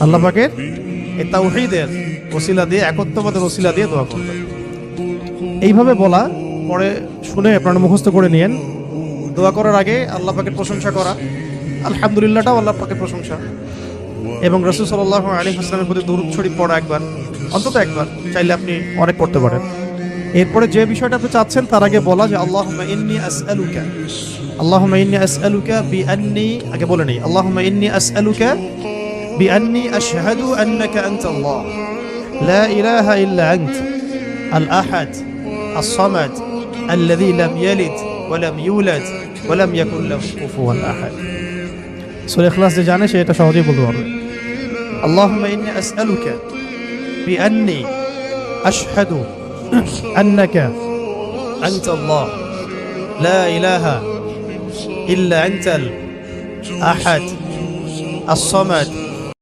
আল্লাহ পাকের এই তাওহীদের ওসিলা দিয়ে, একত্ববাদের ওসিলা দিয়ে দোয়া করবেন। এইভাবে বলা, পরে শুনে আপনারা মুখস্থ করে নিয়েন। দোয়া করার আগে আল্লাহ পাকের প্রশংসা করা, আলহামদুলিল্লাহটাও আল্লাহ পাকের প্রশংসা, এবং রাসূল সাল্লাল্লাহু আলাইহি ওয়াসাল্লামের প্রতি দরুদ শরীফ পড়া একবার, অন্তত একবার, চাইলে আপনি অনেক পড়তে পারেন। এরপরে যে বিষয়টা আপনি চাচ্ছেন তার আগে বলা যে আল্লাহুম্মা ইন্নী আসআলুকা, আল্লাহুম্মা ইন্নী আসআলুকা বিআন্নী, আগে বলে নেই, আল্লাহুম্মা ইন্নী আসআলুকা বিআন্নী আশহাদু আন্নাকা আনতাল্লাহ লা ইলাহা ইল্লা আনতা আল আহাদ আস সামাদ আল্লাযী লাম ইয়ালিদ ওয়া লাম ইউলাদ ওয়া লাম ইয়াকুল লাহু কুফুওয়ান আহাদ। সূরা ইখলাস যে জানে সে এটা সহজেই বলতে পারবে। আল্লাহুম্মা ইন্নী আসআলুকা বিআন্নী আশহাদু আন্নাকা আনতাল্লাহ লা ইলাহা ইল্লা আনতাল আহাদ আস সামাদ